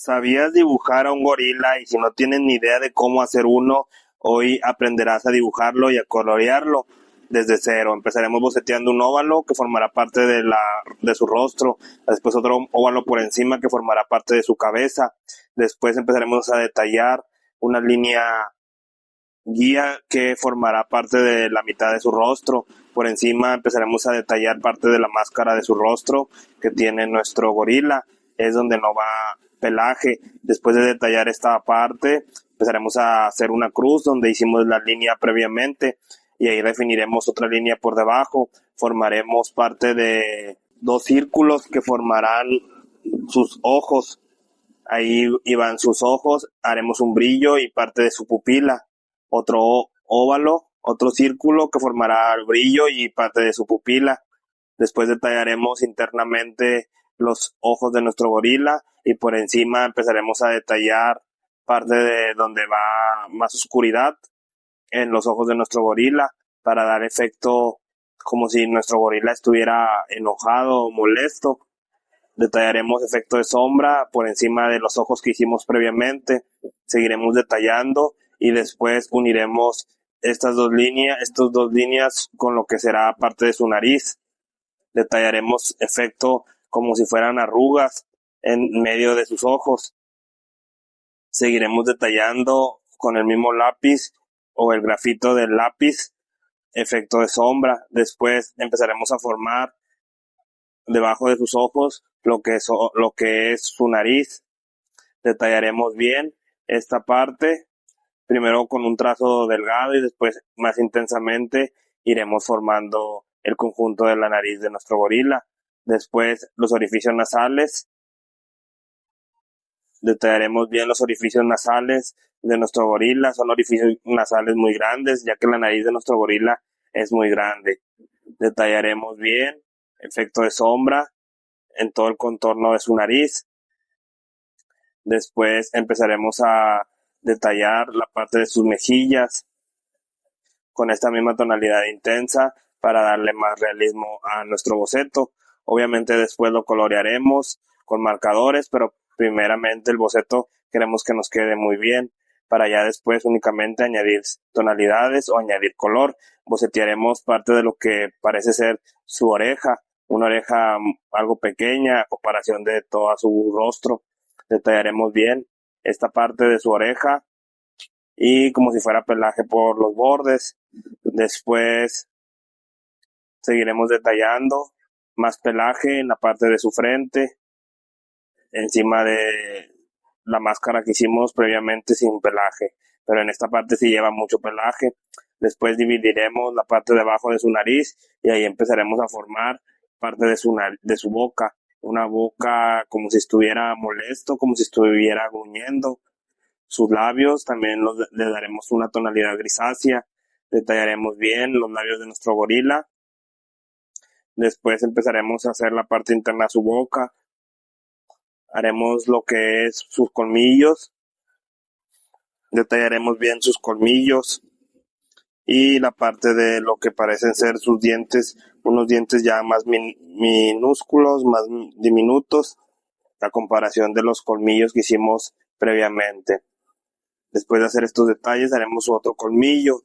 ¿Sabías dibujar a un gorila? Y si no tienes ni idea de cómo hacer uno, hoy aprenderás a dibujarlo y a colorearlo desde cero. Empezaremos boceteando un óvalo que formará parte de su rostro, después otro óvalo por encima que formará parte de su cabeza. Después empezaremos a detallar una línea guía que formará parte de la mitad de su rostro. Por encima empezaremos a detallar parte de la máscara de su rostro que tiene nuestro gorila. Es donde no va pelaje. Después de detallar esta parte, empezaremos a hacer una cruz donde hicimos la línea previamente y ahí definiremos otra línea por debajo. Formaremos parte de dos círculos que formarán sus ojos. Ahí iban sus ojos, haremos un brillo y parte de su pupila, otro óvalo, otro círculo que formará el brillo y parte de su pupila. Después detallaremos internamente los ojos de nuestro gorila y por encima empezaremos a detallar parte de donde va más oscuridad en los ojos de nuestro gorila para dar efecto como si nuestro gorila estuviera enojado o molesto. Detallaremos efecto de sombra por encima de los ojos que hicimos previamente. Seguiremos detallando y después uniremos estas dos líneas con lo que será parte de su nariz. Detallaremos efecto como si fueran arrugas en medio de sus ojos. Seguiremos detallando con el mismo lápiz o el grafito del lápiz, efecto de sombra. Después empezaremos a formar debajo de sus ojos lo que es su nariz. Detallaremos bien esta parte, primero con un trazo delgado y después más intensamente iremos formando el conjunto de la nariz de nuestro gorila. Después los orificios nasales, detallaremos bien los orificios nasales de nuestro gorila. Son orificios nasales muy grandes, ya que la nariz de nuestro gorila es muy grande. Detallaremos bien efecto de sombra en todo el contorno de su nariz. Después empezaremos a detallar la parte de sus mejillas con esta misma tonalidad intensa para darle más realismo a nuestro boceto. Obviamente después lo colorearemos con marcadores, pero primeramente el boceto queremos que nos quede muy bien para ya después únicamente añadir tonalidades o añadir color. Bocetearemos parte de lo que parece ser su oreja, una oreja algo pequeña a comparación de todo su rostro. Detallaremos bien esta parte de su oreja y como si fuera pelaje por los bordes. Después seguiremos detallando más pelaje en la parte de su frente, encima de la máscara que hicimos previamente sin pelaje, pero en esta parte sí lleva mucho pelaje. Después dividiremos la parte de abajo de su nariz y ahí empezaremos a formar parte de su boca, una boca como si estuviera molesto, como si estuviera gruñendo. Sus labios también le daremos una tonalidad grisácea. Detallaremos bien los labios de nuestro gorila. Después empezaremos a hacer la parte interna de su boca. Haremos lo que es sus colmillos. Detallaremos bien sus colmillos y la parte de lo que parecen ser sus dientes, unos dientes ya más minúsculos, más diminutos, a comparación de los colmillos que hicimos previamente. Después de hacer estos detalles haremos su otro colmillo.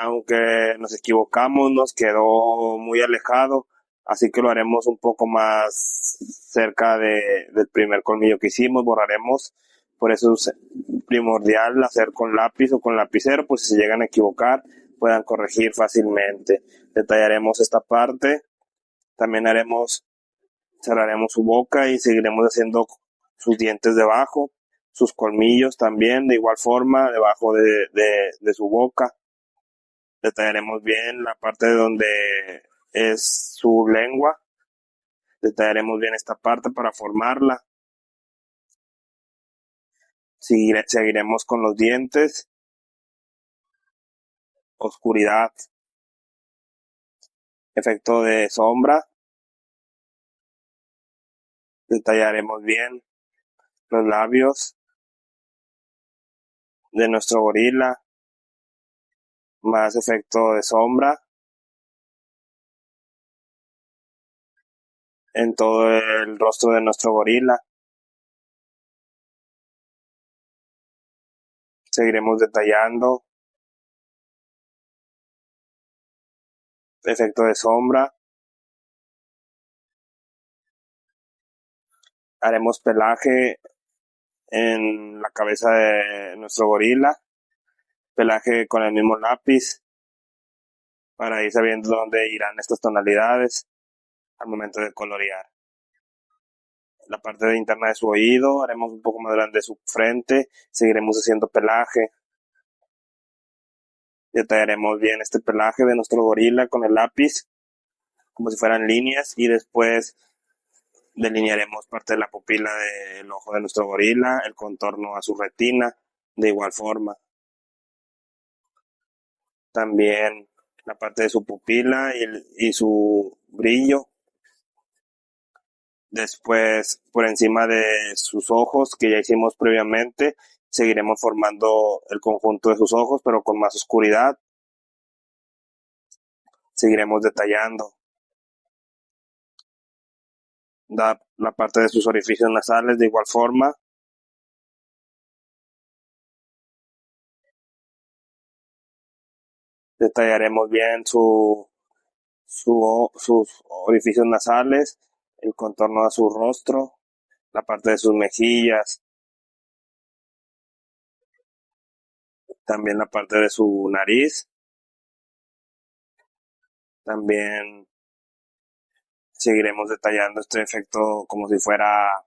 Aunque nos equivocamos, nos quedó muy alejado, así que lo haremos un poco más cerca del primer colmillo que hicimos, borraremos. Por eso es primordial hacer con lápiz o con lapicero, pues si se llegan a equivocar puedan corregir fácilmente. Detallaremos esta parte, también cerraremos su boca y seguiremos haciendo sus dientes debajo, sus colmillos también de igual forma debajo de su boca. Detallaremos bien la parte de donde es su lengua. Detallaremos bien esta parte para formarla. Seguiremos con los dientes, oscuridad, efecto de sombra. Detallaremos bien los labios de nuestro gorila, más efecto de sombra en todo el rostro de nuestro gorila. Seguiremos detallando efecto de sombra. Haremos pelaje en la cabeza de nuestro gorila, pelaje con el mismo lápiz para ir sabiendo dónde irán estas tonalidades al momento de colorear. La parte de interna de su oído, haremos un poco más grande su frente, seguiremos haciendo pelaje. Detallaremos bien este pelaje de nuestro gorila con el lápiz, como si fueran líneas, y después delinearemos parte de la pupila del ojo de nuestro gorila, el contorno a su retina, de igual forma. También la parte de su pupila y su brillo. Después, por encima de sus ojos, que ya hicimos previamente, seguiremos formando el conjunto de sus ojos, pero con más oscuridad. Seguiremos detallando la parte de sus orificios nasales de igual forma. Detallaremos bien sus orificios nasales, el contorno de su rostro, la parte de sus mejillas, también la parte de su nariz. También seguiremos detallando este efecto como si fuera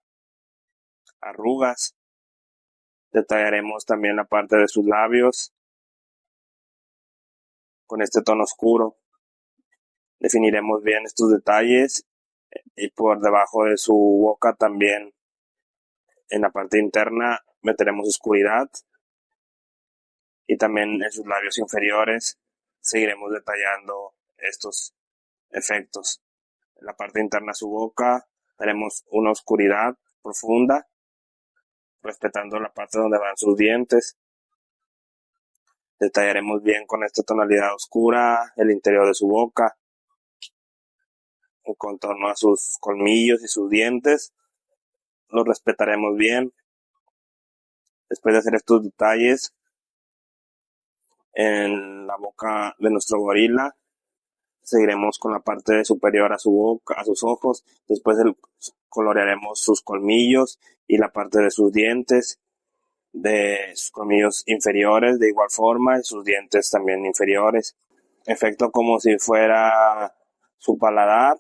arrugas. Detallaremos también la parte de sus labios con este tono oscuro. Definiremos bien estos detalles y por debajo de su boca también en la parte interna meteremos oscuridad y también en sus labios inferiores seguiremos detallando estos efectos. En la parte interna de su boca haremos una oscuridad profunda, respetando la parte donde van sus dientes. Detallaremos bien con esta tonalidad oscura el interior de su boca, en contorno a sus colmillos y sus dientes. Los respetaremos bien. Después de hacer estos detalles en la boca de nuestro gorila, seguiremos con la parte superior a su boca, a sus ojos. Después colorearemos sus colmillos y la parte de sus dientes, de sus colmillos inferiores de igual forma y sus dientes también inferiores. Efecto como si fuera su paladar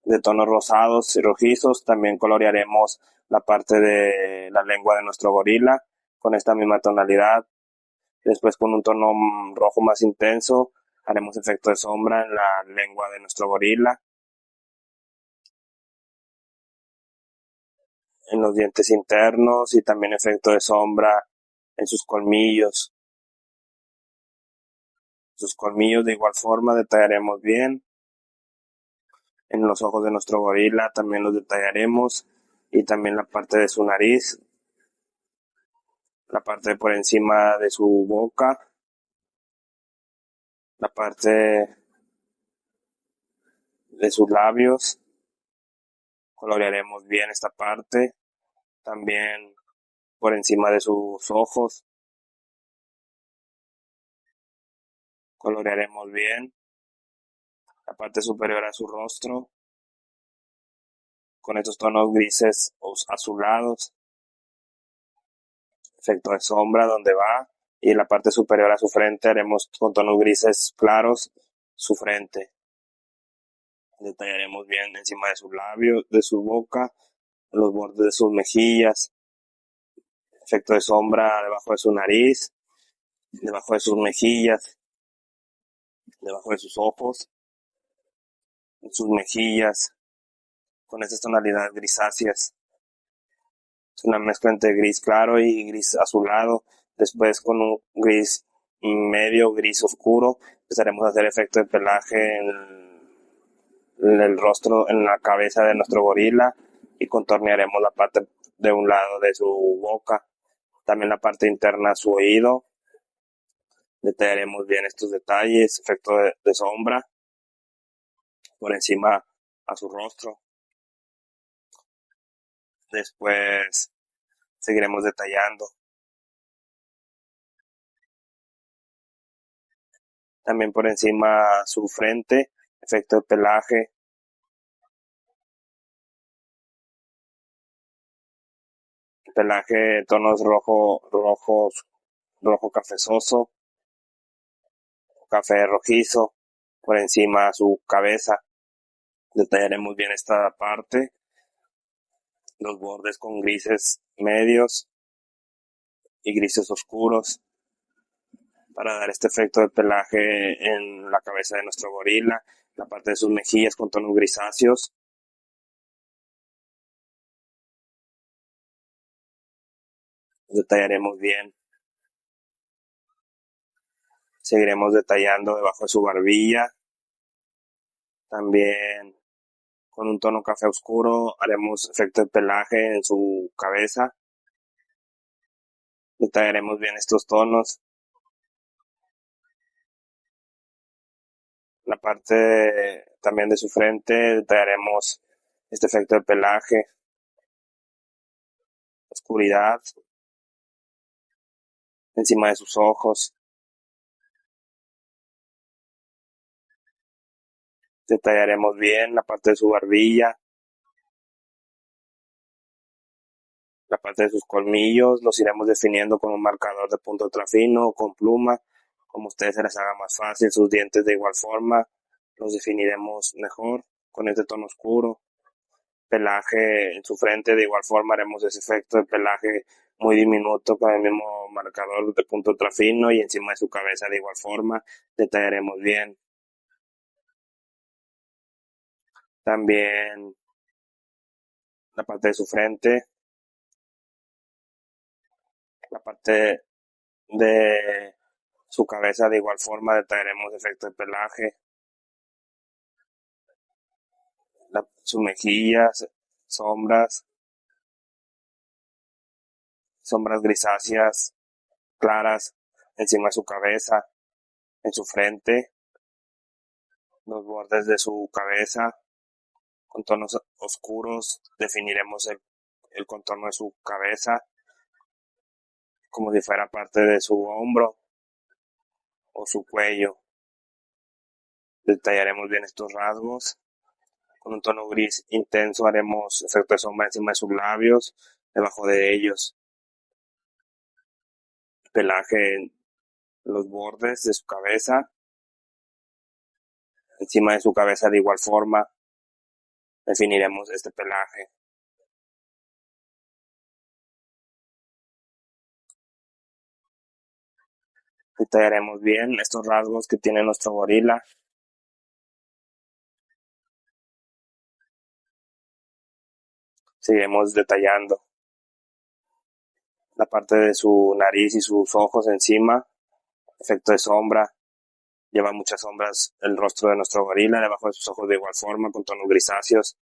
de tonos rosados y rojizos. También colorearemos la parte de la lengua de nuestro gorila con esta misma tonalidad. Después con un tono rojo más intenso haremos efecto de sombra en la lengua de nuestro gorila, en los dientes internos y también efecto de sombra en sus colmillos. Sus colmillos de igual forma detallaremos bien. En los ojos de nuestro gorila también los detallaremos y también la parte de su nariz, la parte por encima de su boca, la parte de sus labios, colorearemos bien esta parte, también por encima de sus ojos, colorearemos bien la parte superior a su rostro, con estos tonos grises o azulados, efecto de sombra donde va, y en la parte superior a su frente haremos con tonos grises claros su frente. Detallaremos bien encima de sus labios, de su boca, los bordes de sus mejillas, efecto de sombra debajo de su nariz, debajo de sus mejillas, debajo de sus ojos, en sus mejillas, con estas tonalidades grisáceas. Es una mezcla entre gris claro y gris azulado. Después con un gris medio, gris oscuro, empezaremos a hacer efecto de pelaje en el rostro, en la cabeza de nuestro gorila y contornearemos la parte de un lado de su boca, también la parte interna de su oído. Detallaremos bien estos detalles, efecto de sombra por encima a su rostro. Después seguiremos detallando También por encima su frente, efecto de pelaje de tonos rojo cafezoso, café rojizo, por encima su cabeza. Detallaremos bien esta parte, los bordes con grises medios y grises oscuros para dar este efecto de pelaje en la cabeza de nuestro gorila, la parte de sus mejillas con tonos grisáceos. Detallaremos bien. Seguiremos detallando debajo de su barbilla. También con un tono café oscuro haremos efecto de pelaje en su cabeza. Detallaremos bien estos tonos. La parte también de su frente detallaremos este efecto de pelaje, oscuridad, encima de sus ojos. Detallaremos bien la parte de su barbilla, la parte de sus colmillos, los iremos definiendo con un marcador de punto ultrafino o con pluma, como a ustedes se les haga más fácil. Sus dientes de igual forma los definiremos mejor con este tono oscuro. Pelaje en su frente, de igual forma haremos ese efecto de pelaje muy diminuto con el mismo marcador de punto ultrafino, y encima de su cabeza de igual forma detallaremos bien. También la parte de su frente, la parte de su cabeza de igual forma detallaremos efecto de pelaje, sus mejillas, sombras, sombras grisáceas claras encima de su cabeza, en su frente, los bordes de su cabeza con tonos oscuros. Definiremos el contorno de su cabeza como si fuera parte de su hombro o su cuello. Detallaremos bien estos rasgos. Con un tono gris intenso haremos efecto de sombra encima de sus labios, debajo de ellos. Pelaje en los bordes de su cabeza, encima de su cabeza de igual forma. Definiremos este pelaje. Detallaremos bien estos rasgos que tiene nuestro gorila. Seguiremos detallando la parte de su nariz y sus ojos encima, efecto de sombra. Lleva muchas sombras el rostro de nuestro gorila, debajo de sus ojos de igual forma, con tonos grisáceos.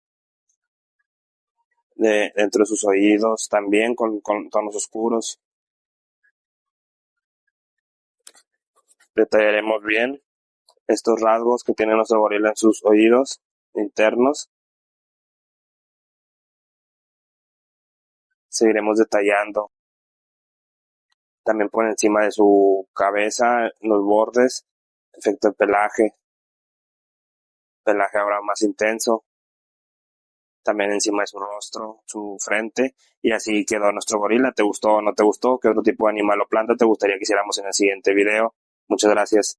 Dentro de sus oídos también con tonos oscuros. Detallaremos bien estos rasgos que tiene nuestro gorila en sus oídos internos. Seguiremos detallando también por encima de su cabeza, en los bordes, efecto de pelaje ahora más intenso, también encima de su rostro, su frente, y así quedó nuestro gorila. ¿Te gustó o no te gustó? ¿Qué otro tipo de animal o planta te gustaría que hiciéramos en el siguiente video? Muchas gracias.